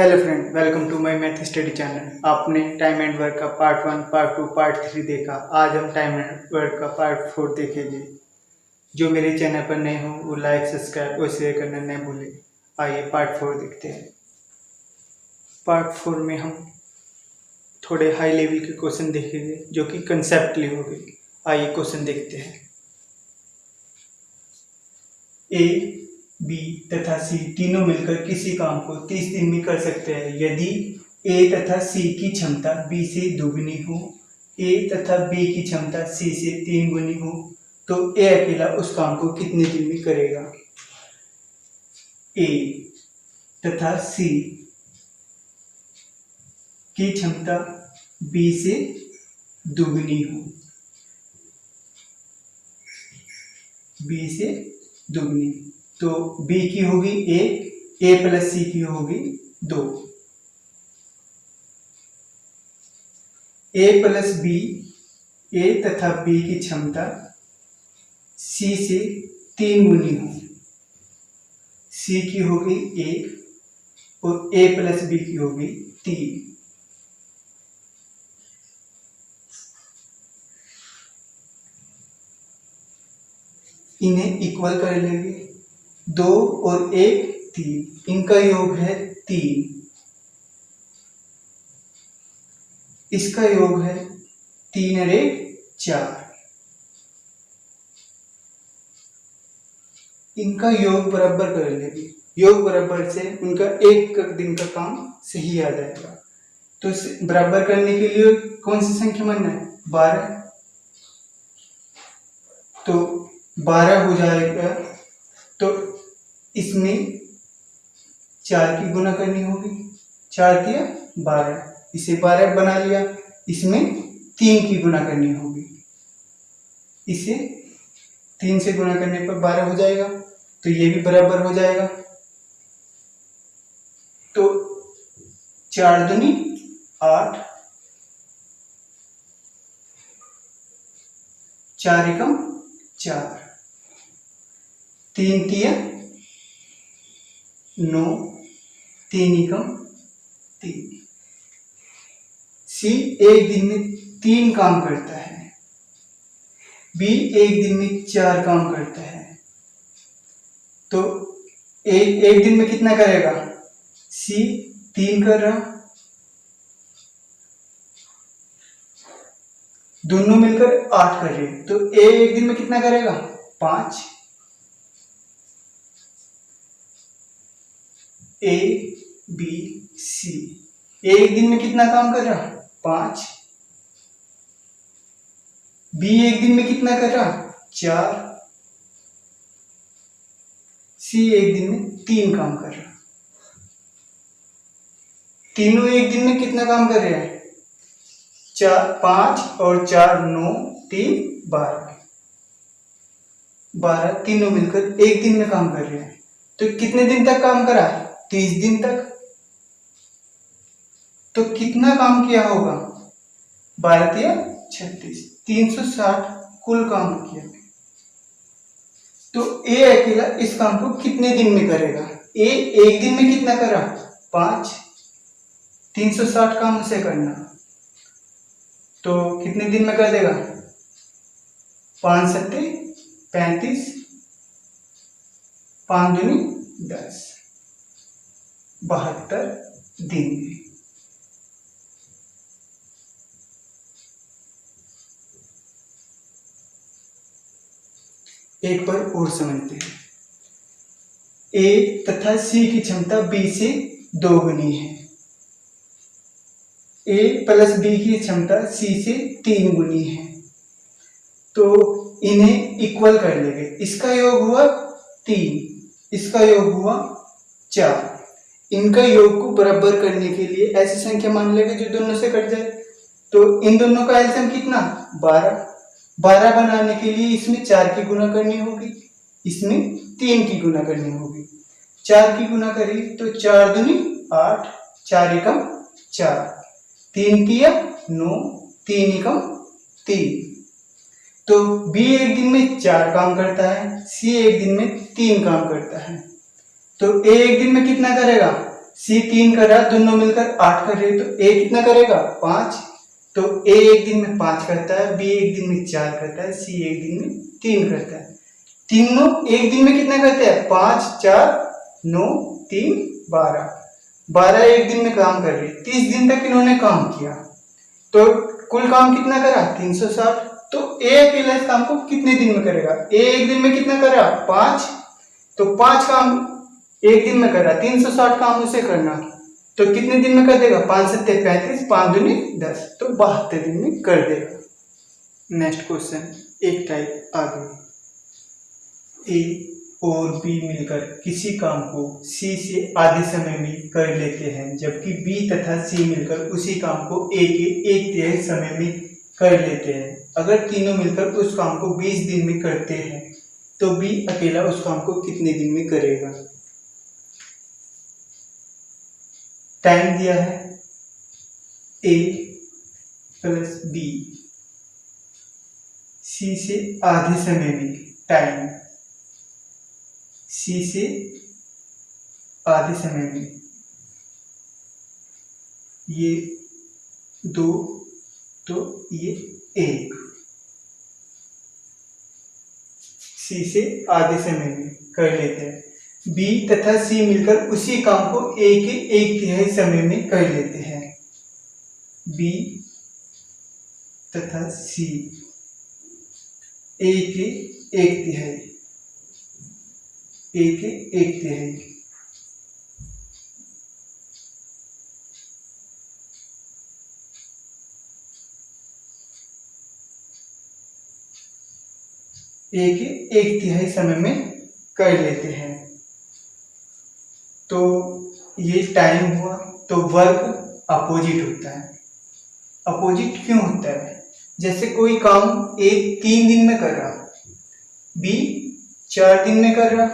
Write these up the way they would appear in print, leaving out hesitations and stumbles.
Hello friend, welcome to my math study channel. आपने time and work का part 1, part 2, part 3 देखा। आज हम टाइम एंड वर्क का पार्ट 4 देखेंगे। जो मेरे चैनल पर नए हो वो लाइक, सब्सक्राइब और शेयर करना न भूलें। आइए पार्ट 4 देखते हैं। पार्ट 4 में हम थोड़े हाई लेवल के क्वेश्चन देखेंगे जो कि कंसेप्टली होंगे। आइए क्वेश्चन देखते हैं। ए, बी तथा सी तीनों मिलकर किसी काम को 30 दिन में कर सकते हैं यदि ए तथा सी की क्षमता बी से दुगनी हो, ए तथा बी की क्षमता सी से 3 गुनी हो, तो ए अकेला उस काम को कितने दिन में करेगा। ए तथा सी की क्षमता बी से दुगनी हो, बी से दुगनी, तो b की होगी 1, a प्लस सी की होगी 2। a प्लस बी, a तथा b की क्षमता c से 3 गुनी हो, c की होगी 1 और a प्लस बी की होगी 3। इन्हें इक्वल कर लेंगे। 2 और 1 3, इनका योग है 3, इसका योग है 3 और 1 4। इनका योग बराबर कर लेंगे। योग बराबर से उनका एक दिन का काम सही आ जाएगा। तो बराबर करने के लिए कौन सी संख्या मानना है? 12। तो 12 हो जाएगा, तो इसमें 4 की गुना करनी होगी। 4 किया 12, इसे 12 बना लिया। इसमें 3 की गुना करनी होगी, इसे 3 से गुना करने पर 12 हो जाएगा, तो ये भी बराबर हो जाएगा। तो 4 दूनी 8, 4 एकम 4, 3 तिया 9, 3 एकम 3। सी एक दिन में 3 काम करता है, बी एक दिन में 4 काम करता है, तो एक दिन में कितना करेगा? सी 3 कर रहा, दोनों मिलकर 8 कर रहे, तो ए एक दिन में कितना करेगा? 5। ए बी सी एक दिन में कितना काम कर रहा? 5। बी एक दिन में कितना कर रहा? 4। सी एक दिन में 3 काम कर रहा। तीनों एक दिन में कितना काम कर रहे हैं? 4, 5 और 4 9, 3 12। 12 तीनों मिलकर एक दिन में काम कर रहे हैं, तो कितने दिन तक काम करा? 30 दिन तक। तो कितना काम किया होगा? 12 या 36, 360 कुल काम किया। तो ए अकेला इस काम को कितने दिन में करेगा? ए एक दिन में कितना करा? 5, 360 काम उसे करना, तो कितने दिन में कर देगा? 5 सत्ते 35, 5 दूनी 10, 72 दिन में। एक बार और समझते हैं। ए तथा सी की क्षमता बी से 2 गुनी है, ए प्लस बी की क्षमता सी से 3 गुनी है, तो इन्हें इक्वल कर लेंगे। इसका योग हुआ 3, इसका योग हुआ 4। इनका योग को बराबर करने के लिए ऐसी संख्या मान लेंगे जो दोनों से कट जाए। तो इन दोनों का एलसीएम कितना? 12। 12 बनाने के लिए इसमें 4 की गुना करनी होगी, इसमें 3 की गुना करनी होगी। 4 की गुना करी तो 4 दूनी 8, 4 एकम 4, 3 तिया 9, 3 एकम 3। तो बी एक दिन में 4 काम करता है, सी एक दिन में 3 काम करता है, तो ए एक दिन में कितना करेगा? सी 3 कर रहा, दोनों मिलकर 8 कर रहे, तो ए कितना करेगा 5। तो ए एक दिन में 5 करता है, बी एक दिन में 4 करता है, सी एक दिन में 3 करता है। तीनों एक दिन में कितना करते हैं 5 4 9 3 12। 12 एक दिन में काम कर रहे, 30 दिन तक इन्होंने काम किया, तो कुल काम कितना करा 360। तो ए अकेला इस काम को कितने दिन में करेगा, ए एक दिन में कितना करा 5, तो 5 काम एक दिन में कर रहा, 360 काम उसे करना, तो कितने दिन में कर देगा 5 7 35, 5 दूनी 10, तो 72 दिन में कर देगा। नेक्स्ट क्वेश्चन एक टाइप आगे। ए और बी मिलकर किसी काम को सी से आधे समय में कर लेते हैं, जबकि बी तथा सी मिलकर उसी काम को ए के 1/3 समय में कर लेते हैं। अगर तीनों मिलकर उस काम को 20 दिन में करते हैं, तो बी अकेला उस काम को कितने दिन में करेगा। टाइम दिया है ए प्लस बी, सी से आधे समय में, टाइम सी से आधे समय में, ये 2 तो ये 1, सी से आधे समय में कर लेते हैं। बी तथा सी मिलकर उसी काम को ए के 1/3 समय में कर लेते हैं। बी तथा सी ए के 1/3, ए के 1/3, ए के 1/3 समय में कर लेते हैं। तो ये टाइम हुआ, तो वर्क अपोजिट होता है। अपोजिट क्यों होता है, जैसे कोई काम ए 3 दिन में कर रहा, बी 4 दिन में कर रहा,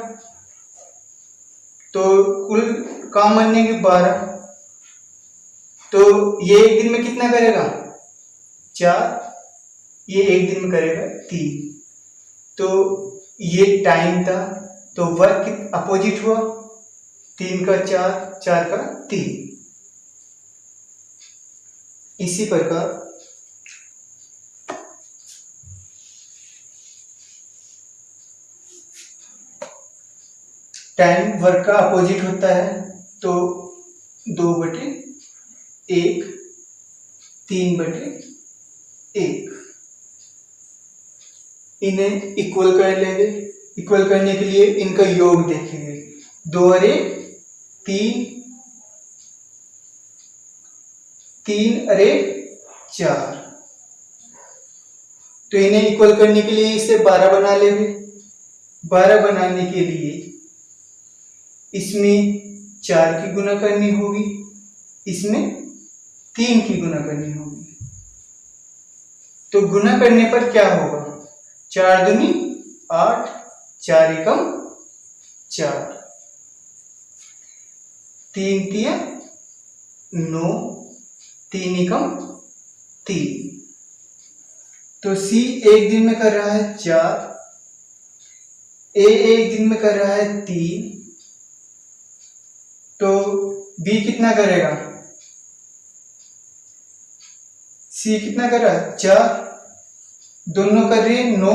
तो कुल काम बनने के 12, तो ये एक दिन में कितना करेगा 4, ये एक दिन में करेगा 3, तो ये टाइम था, तो वर्क अपोजिट हुआ, 3 का 4, 4 का 3। इसी प्रकार टाइम वर्क का अपोजिट होता है, तो 2/1 3/1, इन्हें इक्वल कर लेंगे। इक्वल करने के लिए इनका योग देखेंगे, 2 और 1 3, 3 और 1 4, तो इन्हें इक्वल करने के लिए इसे 12 बना लेंगे। 12 बनाने के लिए इसमें 4 की गुना करनी होगी, इसमें 3 की गुना करनी होगी। तो गुना करने पर क्या होगा, 4 दूनी 8, 4 एकम 4, 3 तिया 9, 3 एकम 3। तो सी एक दिन में कर रहा है 4, ए एक दिन में कर रहा है 3, तो बी कितना करेगा, सी कितना कर रहा है 4, दोनों कर रहे हैं 9,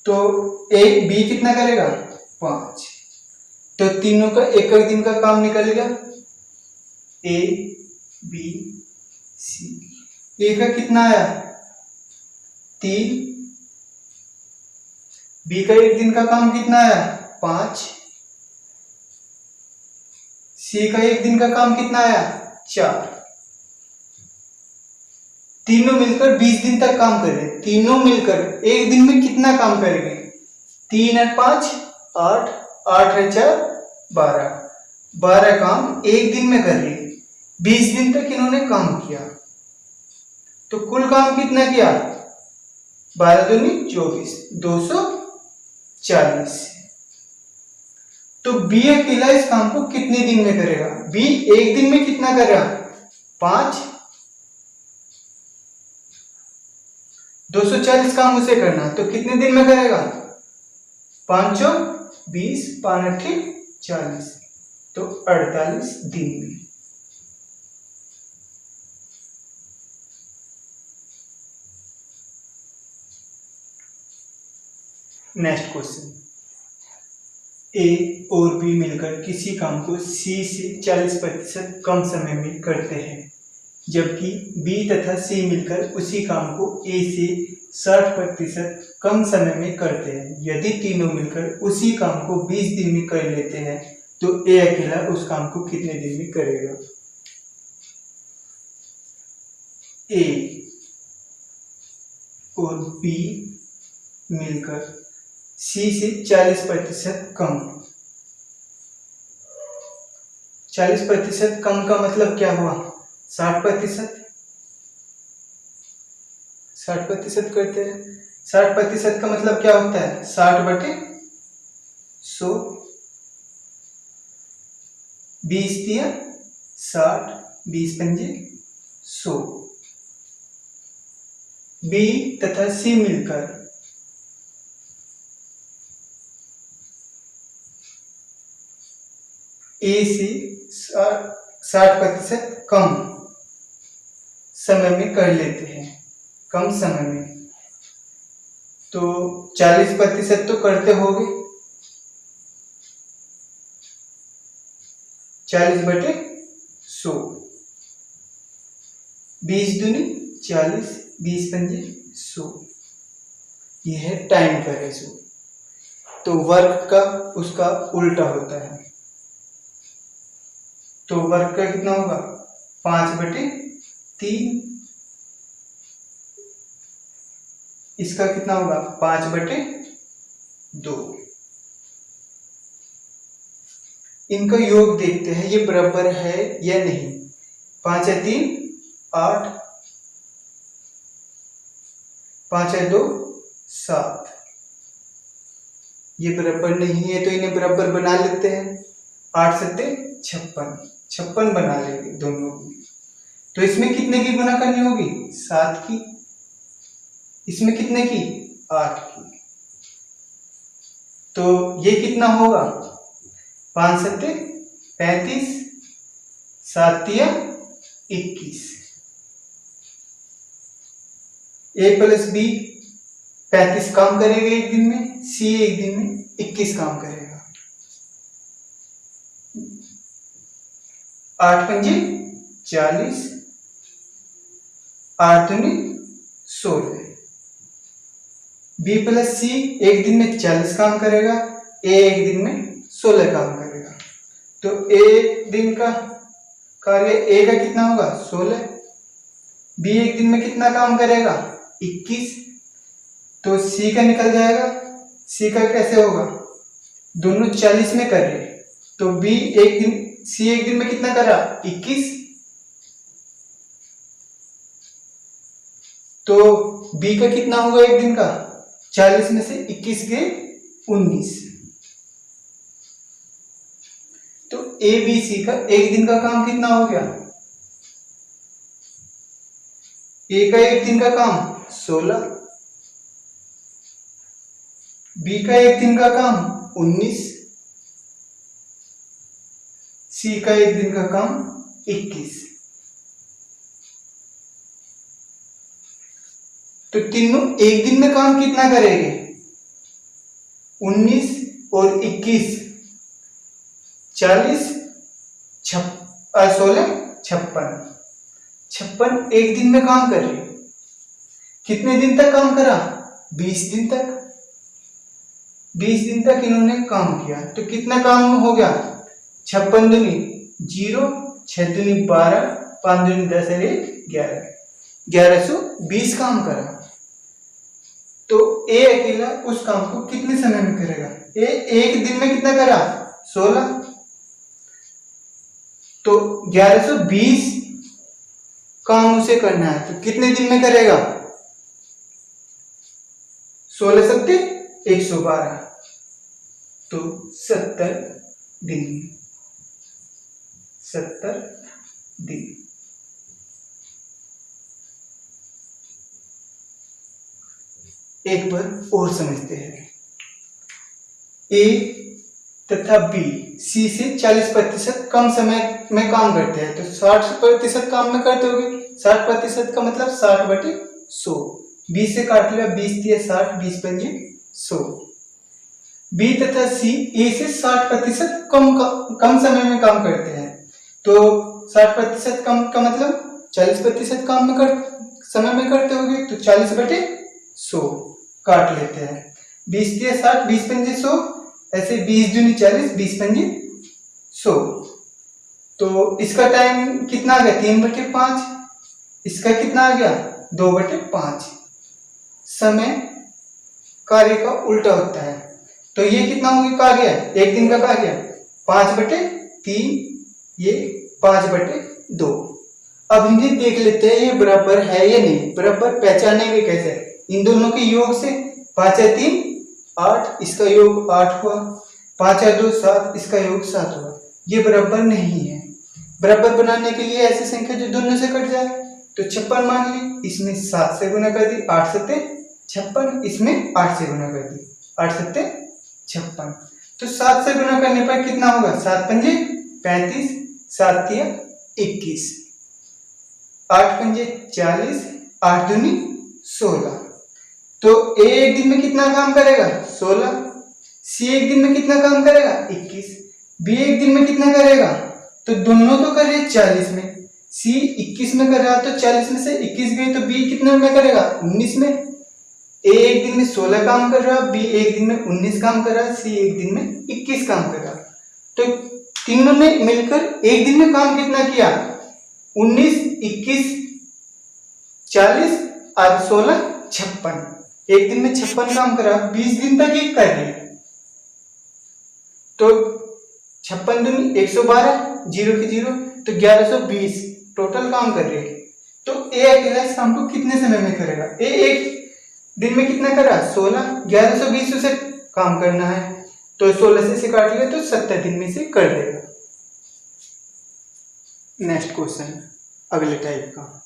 तो ए बी कितना करेगा 5, तो तीनों का एक दिन का काम निकल गया, ए बी सी। ए का कितना आया 3, बी का एक दिन का काम कितना आया 5, सी का एक दिन का काम कितना आया 4। तीनों मिलकर 20 दिन तक काम कर रहे, तीनों मिलकर एक दिन में कितना काम करेंगे, 3 और 5 8, 8 और 4 12, 12 काम एक दिन में कर रहे, 20 दिन तक इन्होंने काम किया, तो कुल काम कितना किया 12 दूनी 24, 240। तो बी अकेला इस काम को कितने दिन में करेगा, बी एक दिन में कितना कर रहा 5, 240 काम उसे करना, तो कितने दिन में करेगा 5 20, 5 8 40, तो 48 दिन में। नेक्स्ट क्वेश्चन, ए और बी मिलकर किसी काम को सी से 40% कम समय में करते हैं, जबकि बी तथा सी मिलकर उसी काम को ए से 60% कम समय में करते हैं। यदि तीनों मिलकर उसी काम को 20 दिन में कर लेते हैं तो ए अकेला उस काम को कितने दिन में करेगा? ए और बी मिलकर सी से 40% कम। 40% कम का मतलब क्या हुआ? 60%। 60% करते हैं। 60% का मतलब क्या होता है? 60/100। 20 दिया 60, 20 पंजे 100। बी तथा सी मिलकर ए से 60% कम समय में कर लेते हैं, कम समय में। तो 40% तो करते होंगे, 40/100। 20 दूनी 40, 20 पंजे 100। यह है टाइम का रेशो। तो वर्क का उसका उल्टा होता है। तो वर्क का कितना होगा? 5/3। इसका कितना होगा? 5/2। इनका योग देखते हैं ये बराबर है या नहीं। 5 है 3 8, 5 है 2 7। ये बराबर नहीं है तो इन्हें बराबर बना लेते हैं। 8 7 56, 56 बना लेंगे दोनों की। तो इसमें कितने की गुना करनी होगी? 7 की। इसमें कितने की? 8 की। तो ये कितना होगा? 5 7 35, 7 तिया 21। ए प्लस बी 35 काम करेगा एक दिन में, सी एक दिन में 21 काम करेगा। 8 पंजे 40, 8 दूनी 16। बी प्लस सी एक दिन में 40 काम करेगा, ए एक दिन में 16 काम करेगा। तो एक दिन का कार्य ए का कितना होगा? 16। बी एक दिन में कितना काम करेगा? 21। तो सी का निकल जाएगा। सी का कैसे होगा? दोनों 40 में कर रहे, तो सी एक दिन में कितना करा? 21। तो बी का कितना होगा एक दिन का? 40 में से 21 गए 19। तो ए बी सी का एक दिन का काम कितना हो गया? ए का एक दिन का काम 16, बी का एक दिन का काम 19, सी का एक दिन का काम 21। तो तीनों एक दिन में काम कितना करेंगे? 19 और 21, 40 16 56। 56 एक दिन में काम कर रहे। कितने दिन तक काम करा? 20 दिन तक। 20 दिन तक इन्होंने काम किया तो कितना काम हो गया? 56 दूनी 0, 6 दूनी 12, 5 दूनी 10 और 1 11, 1120 काम करा। तो ए अकेला उस काम को कितने समय में करेगा? ए एक दिन में कितना करा? 16। तो 1120 काम उसे करना है तो कितने दिन में करेगा? 16 सत्ते 112, तो 70 दिन। 70 दिन। एक बार और समझते हैं। ए तथा बी सी से 40% कम समय में काम करते हैं। तो 60% काम में करते होंगे, 60% का मतलब 60/100। 20 से काट लिया, 20 दिया 60, 20 पंजे 100। बी तथा सी ए से 60% कम समय में काम करते हैं। तो 60% कम का मतलब 40% काम में समय में करते होंगे, तो 40/100 काट लेते हैं। 20 दिया 60, 20 पंजे 100, ऐसे 20 दूनी 40, 20 पंजे 100। तो इसका टाइम कितना आ गया? 3/5। इसका कितना आ गया? 2/5। समय कार्य का उल्टा होता है। तो ये कितना हो गया कार्य? एक दिन का कार्य 5/3, ये 5/2। अब इन्हें देख लेते हैं ये बराबर है या नहीं। बराबर पहचानेंगे कैसे? इन दोनों के योग से 5 या 3 8, इसका योग 8 हुआ, 5 या 2 7, इसका योग 7 हुआ। ये बराबर नहीं है। बराबर बनाने के लिए ऐसी संख्या जो दोनों से कट जाए, तो 56 मान ली, इसमें 7 से गुना कर दी, 8 7 56, इसमें 8 से गुना कर दी, 8 7 56। तो 7 से गुना करने पर कितना होगा? 7 पंजे 35, 7 तिया 21, 8 पंजे 40, 8 दूनी 16। तो ए एक दिन में कितना काम करेगा? 16। सी एक दिन में कितना काम करेगा? 21। बी एक दिन में कितना करेगा? तो दोनों तो कर रहे 40 में, सी 21 में कर रहा, तो 40 में से 21 गई, तो बी कितने में करेगा? 19 में। ए एक दिन में 16 काम कर रहा, बी एक दिन में 19 काम कर रहा, सी एक दिन में 21 काम कर रहा। तो तीनों ने मिलकर एक दिन में काम कितना किया? 19, 21, 40 और 16 56। एक दिन में 56 काम करा, 20 दिन तक एक कर रहे। तो 56 दूनी 112, 0 की 0, तो 1120 टोटल काम कर रहे। तो ए अकेला इस काम को कितने समय में करेगा? ए एक दिन में कितना करा? 16, 1120 से काम करना है, तो 16 से काट लिया, तो 70 दिन में से कर देगा। नेक्स्ट क्वेश्चन अगले टाइप का।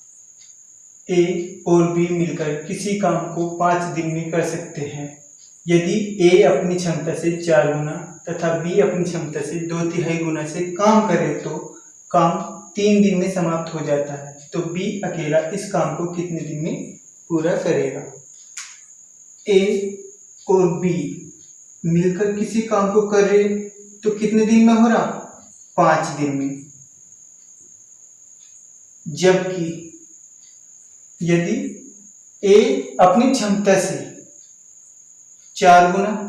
ए और बी मिलकर किसी काम को 5 दिन में कर सकते हैं। यदि ए अपनी क्षमता से 4 गुना तथा बी अपनी क्षमता से 2/3 गुना से काम करे तो काम 3 दिन में समाप्त हो जाता है। तो बी अकेला इस काम को कितने दिन में पूरा करेगा? ए और बी मिलकर किसी काम को कर रहे, तो कितने दिन में हो रहा? 5 दिन में। जबकि यदि ए अपनी क्षमता से 4 गुना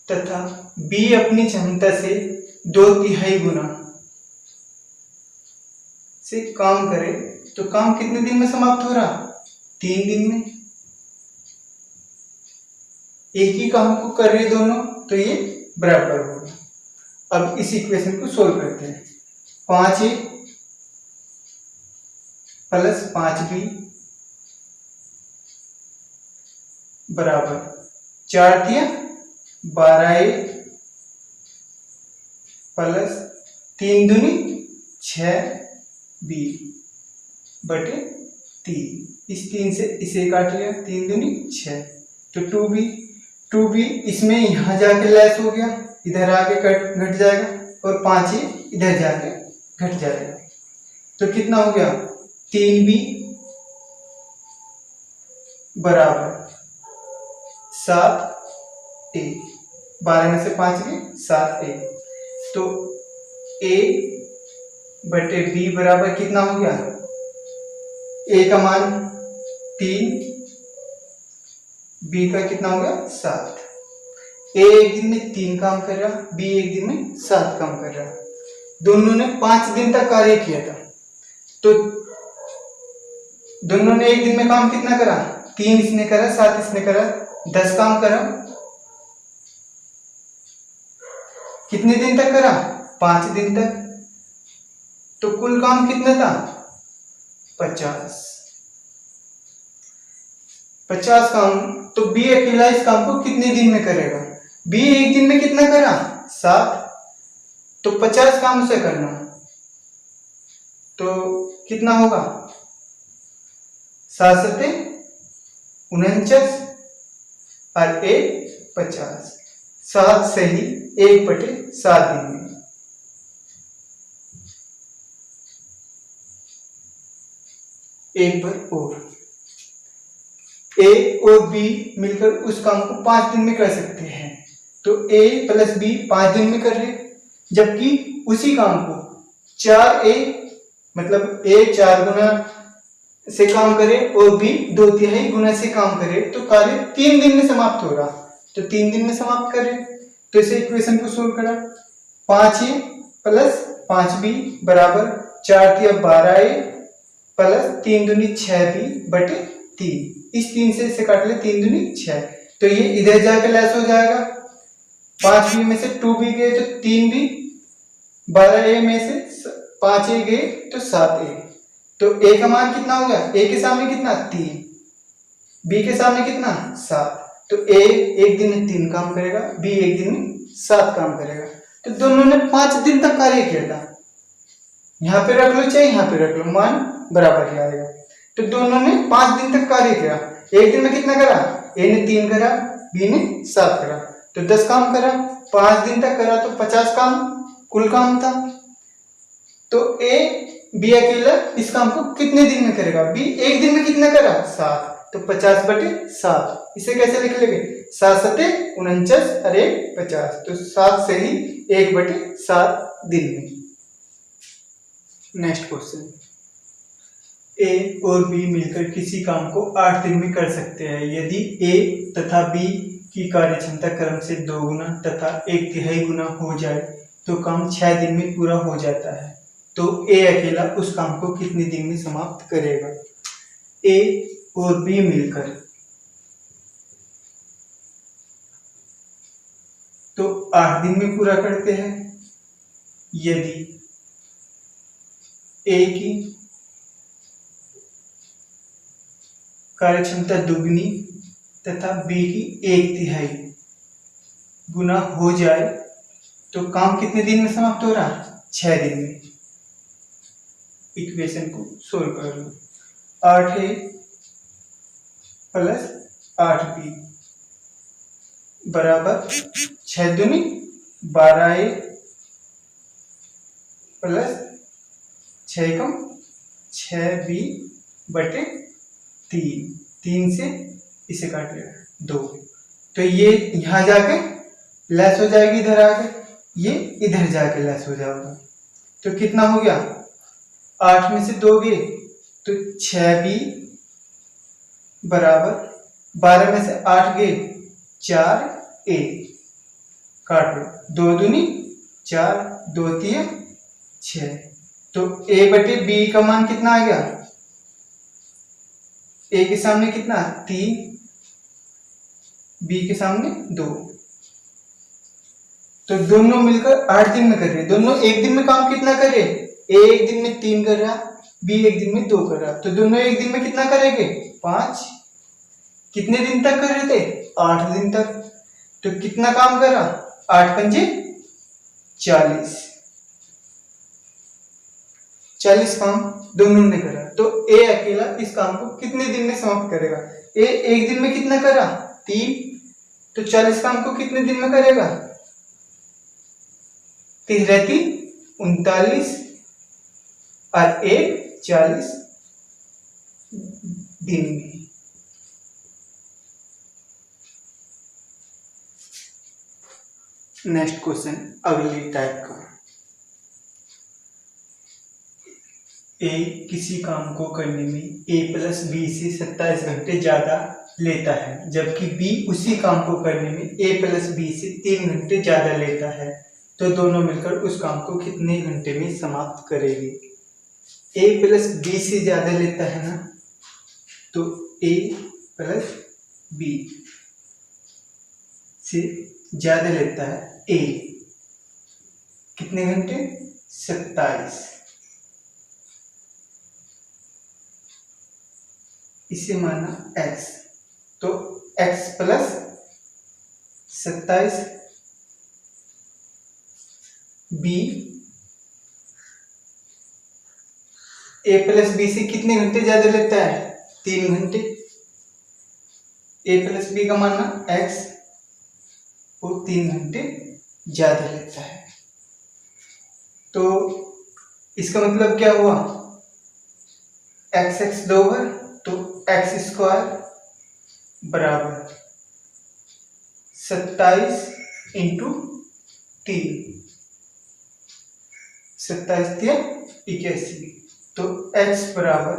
तथा बी अपनी क्षमता से 2/3 गुना से काम करे, तो काम कितने दिन में समाप्त हो रहा? 3 दिन में। एक ही काम को कर रहे दोनों, तो ये बराबर होगा। अब इस इक्वेशन को सोल्व करते हैं। 5a प्लस 5b बराबर 4 दिया 12a प्लस 3 दूनी 6b बटे 3। इस 3 से इसे काट लिया, 3 दूनी 6, तो 2b इसमें यहां जाके लेस हो गया, इधर आके घट जाएगा, और 5a इधर जाके घट जाएगा। तो कितना हो गया? 3b बराबर 7a, 12 में से 5 गए 7a। तो a बटे b बराबर कितना हो गया? a का मान 3, b का कितना हो गया? 7। ए एक दिन में 3 काम कर रहा, बी एक दिन में 7 काम कर रहा। दोनों ने 5 दिन तक कार्य किया था, तो दोनों ने एक दिन में काम कितना करा? 3 इसने करा, 7 इसने करा, 10 काम करा। कितने दिन तक करा? 5 दिन तक। तो कुल काम कितना था? 50 काम। तो बी अकेला इस काम को कितने दिन में करेगा? बी एक दिन में कितना करा? 7, तो 50 काम उसे करना, तो कितना होगा? 7 7 49, और ए 50। 7 सही 1/7 दिन में। एक बार और, ए और बी मिलकर उस काम को 5 दिन में कर सकते हैं। तो ए प्लस बी 5 दिन में कर रहे, जबकि उसी काम को 4a मतलब ए 4 गुना से काम करे और बी 2/3 गुना से काम करे तो कार्य 3 दिन में समाप्त हो रहा। तो 3 दिन में समाप्त करे, तो इसे इक्वेशन को सोल्व करा। 5a प्लस 5b बराबर 4 × 12a प्लस 3 दूनी 6b/3। इस 3 से इसे काट ले, 3 दूनी 6, तो ये इधर जाकर लेस हो जाएगा। 5b में से 2b गए तो 3b, 12a में से 5a गए तो 7a। तो a का मान कितना हो गया? a के सामने कितना? 3, b के सामने कितना? 7। तो a एक दिन में 3 काम करेगा, b एक दिन में 7 काम करेगा। तो दोनों ने 5 दिन तक कार्य किया था। यहाँ पे रख लो चाहे यहाँ पे रख लो, मान बराबर ही आएगा। तो दोनों ने 5 दिन तक कार्य किया। एक दिन में कितना करा? a ने 3 करा, b ने 7 करा, तो 10 काम करा। 5 दिन तक करा तो 50 काम कुल काम था। तो a b अकेला इस काम को कितने दिन में करेगा? b एक दिन में कितना करा? 7, तो 50/7। इसे कैसे लिख लेंगे? 7 × 7 = 49 और 1 50, तो 7 से ही 1/7 दिन में। नेक्स्ट क्वेश्चन, ए और बी मिलकर किसी काम को 8 दिन में कर सकते हैं यदि ए तथा बी की कार्य क्षमता क्रम से 2 गुना तथा 1/3 गुना हो जाए तो काम 6 दिन में पूरा हो जाता है। तो ए अकेला उस काम को कितने दिन में समाप्त करेगा? ए और बी मिलकर तो 8 दिन में पूरा करते हैं यदि ए की कार्य क्षमता दुगनी तथा बी की 1/3 गुना हो जाए तो काम कितने दिन में समाप्त हो रहा? 6 दिन में। इक्वेशन को सोल्व कर लो। 8a प्लस 8b बराबर 6 दूनी 12a प्लस 6 कम 6b/3। 3 से इसे काट लेगा 2, तो ये यहां जाके लेस हो जाएगी, इधर आके ये इधर जाके लेस हो जाएगा। तो कितना हो गया? 8 में से 2 गए तो 6b बराबर 12 में से 8 गए 4a, काट लो। 2 दूनी 4, 2 3 6, तो a/b का मान कितना आ गया? a के सामने कितना? 3, b के सामने 2। तो दोनों मिलकर 8 दिन में कर रहे, दोनों एक दिन में काम कितना कर रहे? a एक दिन में 3 कर रहा, b एक दिन में 2 कर रहा, तो दोनों एक दिन में कितना करेंगे? 5। कितने दिन तक कर रहे थे? 8 दिन तक। तो कितना काम करा? 8 पंजे 40, 40 काम दोनों ने करा। तो ए अकेला इस काम को कितने दिन में समाप्त करेगा? ए एक दिन में कितना करा? 3, तो 40 काम को कितने दिन में करेगा? 3 3 39 और 1 40 दिन में। नेक्स्ट क्वेश्चन अगली टाइप का। ए किसी काम को करने में a प्लस बी से 27 घंटे ज्यादा लेता है, जबकि बी उसी काम को करने में a प्लस बी से 3 घंटे ज्यादा लेता है। तो दोनों मिलकर उस काम को कितने घंटे में समाप्त करेंगे? a प्लस बी से ज्यादा लेता है ना, तो a प्लस बी से ज्यादा लेता है a, कितने घंटे? 27। इसे माना x, तो x plus 27 b a plus B से कितने घंटे ज्यादा लेता है? 3 घंटे। ए प्लस बी का मानना x वो 3 घंटे ज्यादा लेता है। तो इसका मतलब क्या हुआ, x x 2 बार, तो x स्क्वायर बराबर 27 इंटू 3, 27×3 = 81, तो x बराबर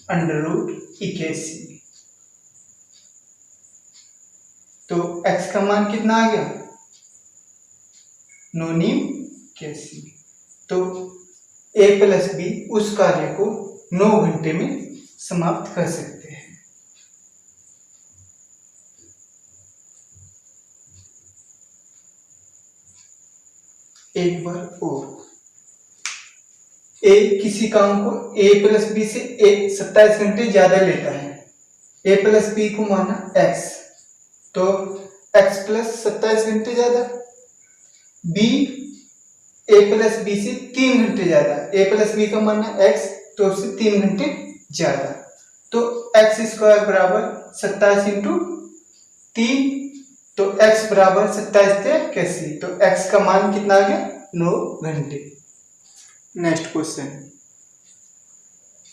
√81। तो x का मान कितना आ गया, 981। तो a प्लस बी उस कार्य को 9 घंटे में समाप्त कर सकते हैं। एक बार और, a किसी काम को a प्लस बी से 27 घंटे ज्यादा लेता है। a प्लस बी को माना x, तो x प्लस 27 घंटे ज्यादा, b a प्लस बी से 3 घंटे ज्यादा, a प्लस बी का माना x, तो उससे 3 घंटे ज्यादा, तो x स्क्वायर बराबर 27 इंटू 3, तो x बराबर 27×81, तो x का मान कितना आ गया, 9 घंटे। नेक्स्ट क्वेश्चन,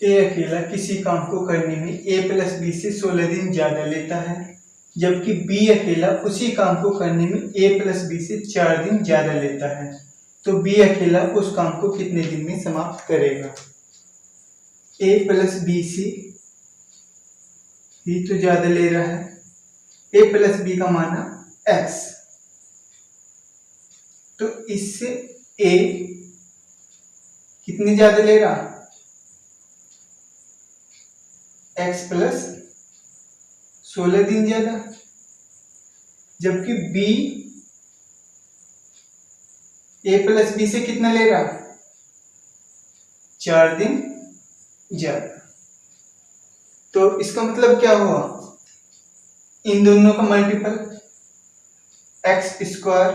a अकेला किसी काम को करने में a प्लस बी से 16 दिन ज्यादा लेता है, जबकि b अकेला उसी काम को करने में a प्लस बी से 4 दिन ज्यादा लेता है। तो b अकेला उस काम को कितने दिन में समाप्त करेगा। a प्लस बी से b तो ज्यादा ले रहा है, a प्लस बी का माना x, तो इससे a कितनी ज्यादा ले रहा, x प्लस 16 दिन ज्यादा, जबकि b a प्लस बी से कितना ले रहा, 4 दिन ज्यादा। तो इसका मतलब क्या हुआ, इन दोनों का मल्टीपल x स्क्वायर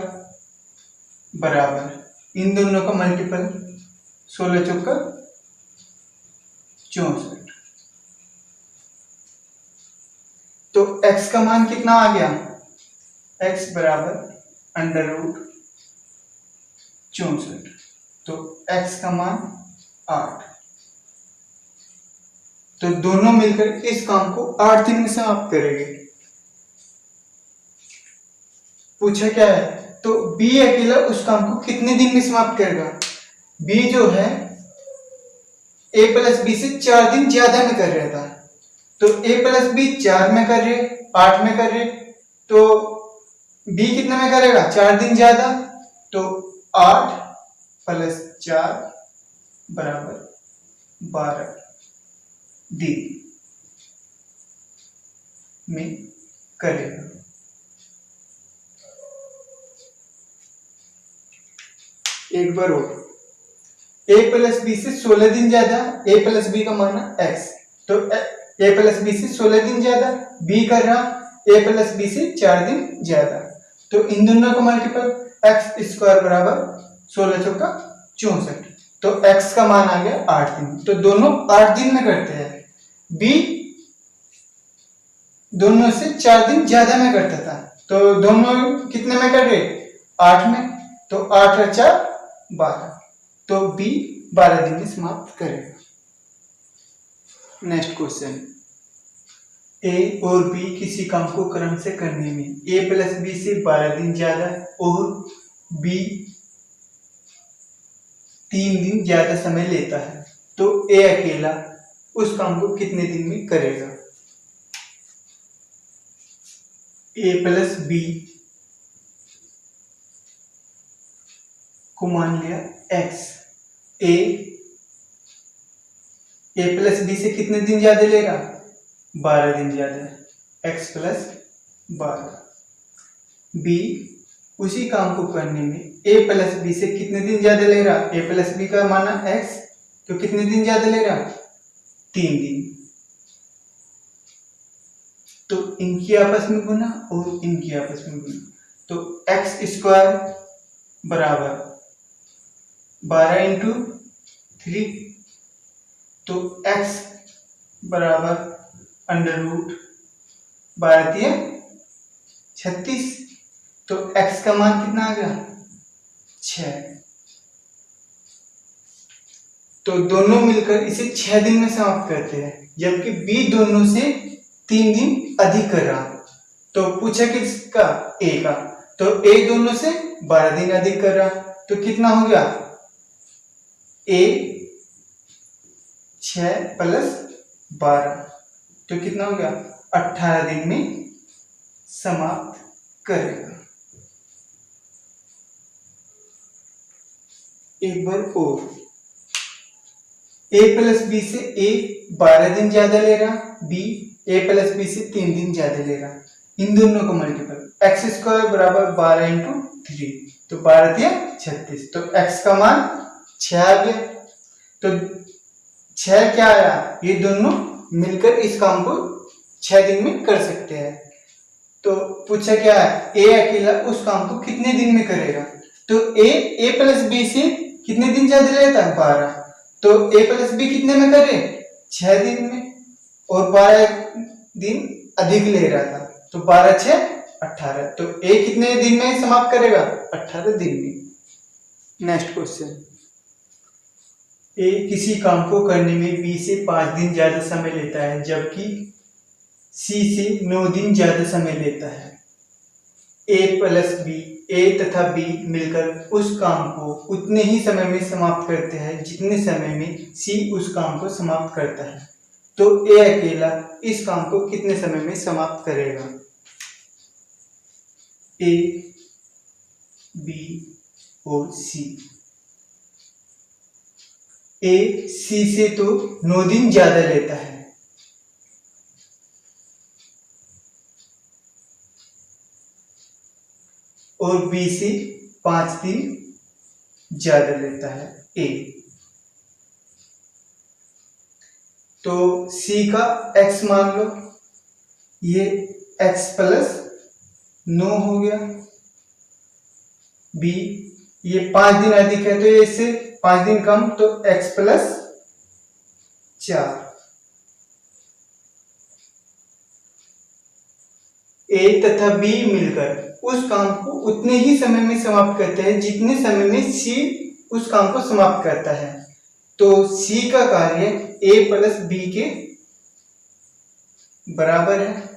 बराबर इन दोनों का मल्टीपल 16×4 = 64। तो x का मान कितना आ गया, x बराबर √64, तो x का मान 8। तो दोनों मिलकर इस काम को 8 दिन में समाप्त करेंगे। पूछा क्या है, तो b अकेला उस काम को कितने दिन में समाप्त करेगा। b जो है a प्लस बी से 4 दिन ज्यादा में कर रहा था, तो a प्लस बी 4 में कर रहे, 8 में कर रहे, तो b कितने में करेगा, 4 दिन ज्यादा, तो 8 + 4 = 12 दिन में करेगा। एक बार और, a प्लस बी से 16 दिन ज्यादा, a प्लस बी का माना x, तो a प्लस बी से 16 दिन ज्यादा, b कर रहा a प्लस बी से 4 दिन ज्यादा, तो इन दोनों का मल्टीपल x स्क्वायर बराबर 16×64, तो x का मान आ गया 8 दिन। तो दोनों 8 दिन में करते हैं, b दोनों से 4 दिन ज्यादा में करता था, तो दोनों कितने में कर रहे, 8 में, तो 8 × 4 = 12, तो b 12 दिन में समाप्त करेगा। नेक्स्ट क्वेश्चन, a और b किसी काम को क्रम से करने में a प्लस बी से 12 दिन ज्यादा और b 3 दिन ज्यादा समय लेता है, तो a अकेला उस काम को कितने दिन में करेगा। a प्लस बी को मान लिया x, a प्लस बी से कितने दिन ज्यादा लेगा, 12 दिन ज्यादा, x + 12। b उसी काम को करने में a प्लस बी से कितने दिन ज्यादा ले रहा, a प्लस बी का माना x, तो कितने दिन ज्यादा ले रहा, 3 दिन, तो इनकी आपस में गुना और इनकी आपस में गुना, तो x स्क्वायर बराबर 12 × 3, तो x बराबर 12 तिया 36। तो x का मान कितना आ गया 6। तो दोनों मिलकर इसे 6 दिन में समाप्त करते हैं, जबकि b दोनों से 3 दिन अधिक कर रहा। तो पूछा किसका a का, तो a दोनों से 12 दिन अधिक कर रहा। तो कितना हो गया a 6 प्लस 12, तो कितना हो गया 18 दिन में समाप्त करेगा। एक बार और, a प्लस बी से a 12 दिन ज्यादा ले रहा, b a प्लस बी से 3 दिन ज्यादा ले रहा। इन दोनों को मल्टीपल एक्स स्क्वायर बराबर 12 इंटू 3, तो 12 तिया 36। तो x का मान 6 आ गया। तो 6 क्या आया, ये दोनों मिलकर इस काम को 6 दिन में कर सकते हैं। तो पूछा क्या है, a अकेला उस काम को कितने दिन में करेगा। तो a प्लस बी से कितने दिन ज्यादा लेता है 12, तो a प्लस बी कितने में करे 6 दिन में, और 12 दिन अधिक ले रहा था, तो 12 6 18। तो a कितने दिन में समाप्त करेगा 18 दिन में। नेक्स्ट क्वेश्चन, a किसी काम को करने में b से 5 दिन ज्यादा समय लेता है, जबकि c से 9 दिन ज्यादा समय लेता है। a प्लस बी, a तथा b मिलकर उस काम को उतने ही समय में समाप्त करते हैं जितने समय में c उस काम को समाप्त करता है। तो a अकेला इस काम को कितने समय में समाप्त करेगा। a, b और c। a c से तो 9 दिन ज्यादा लेता है, और b से 5 दिन ज्यादा लेता है a। तो c का x मान लो, ये x प्लस 9 हो गया। b ये 5 दिन अधिक है, तो ये इससे 5 दिन कम, तो x प्लस 4। a तथा b मिलकर उस काम को उतने ही समय में समाप्त करते हैं जितने समय में c उस काम को समाप्त करता है। तो c का कार्य a प्लस b के बराबर है।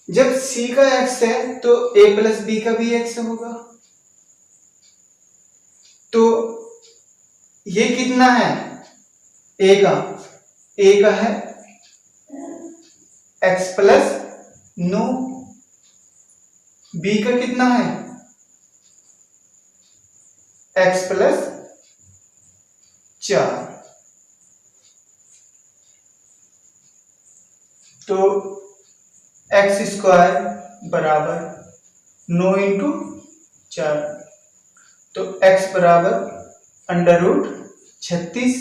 जब c का x है तो a प्लस b का भी x होगा। तो ये कितना है, a का है x प्लस 9, b का कितना है x प्लस 4। तो x स्क्वायर बराबर 9 इंटू 4, तो x बराबर अंडर रूट 36,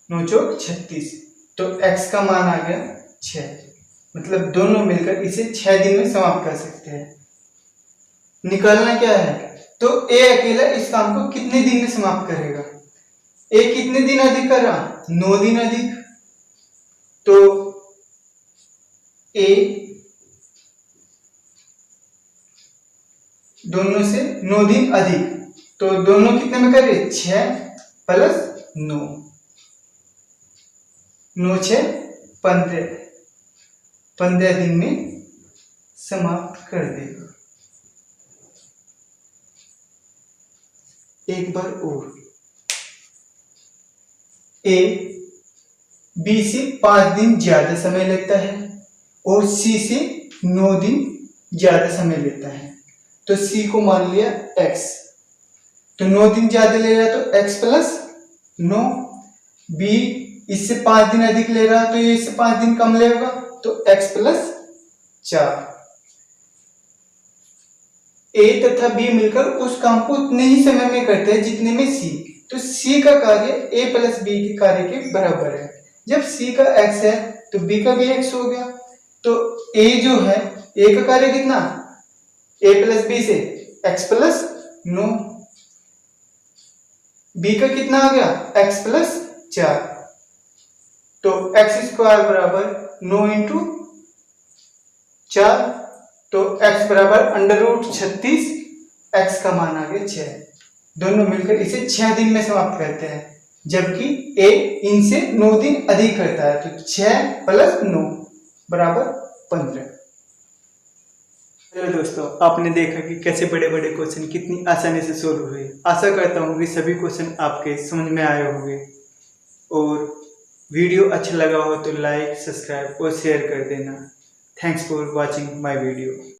9 चौक 36। तो x का मान आ गया 6, मतलब दोनों मिलकर इसे 6 दिन में समाप्त कर सकते हैं। निकालना क्या है, तो a अकेला इस काम को कितने दिन में समाप्त करेगा। a कितने दिन अधिक कर रहा 9 दिन अधिक, तो a दोनों से 9 दिन अधिक, तो दोनों कितने में करे 6 प्लस 9, 9 6 15 दिन में समाप्त कर देगा। एक बार और, a b से 5 दिन ज्यादा समय लेता है और c से 9 दिन ज्यादा समय लेता है। तो c को मान लिया x, तो 9 दिन ज्यादा ले रहा तो x प्लस 9, b इससे 5 दिन अधिक ले रहा तो ये इससे 5 दिन कम लेगा, तो x प्लस 4। a तथा b मिलकर उस काम को उतने ही समय में करते हैं जितने में c, तो c का कार्य a प्लस b के कार्य के बराबर है। जब c का x है तो b का भी x हो गया। तो a जो है, a का कार्य कितना a प्लस b से x प्लस 9, b का कितना आ गया x प्लस 4। तो x² बराबर 9 इंटू 4, तो x बराबर √36, x का मान आ गया 6। दोनों मिलकर इसे 6 दिन में समाप्त करते हैं, जबकि a इनसे 9 दिन अधिक करता है। तो 6 + 9 बराबर 15। चलो दोस्तों, आपने देखा कि कैसे बड़े बड़े क्वेश्चन कितनी आसानी से सोल्व हुए। आशा करता हूँ कि सभी क्वेश्चन आपके समझ में आए होंगे, और वीडियो अच्छा लगा हो तो लाइक, सब्सक्राइब और शेयर कर देना। Thanks for watching my video.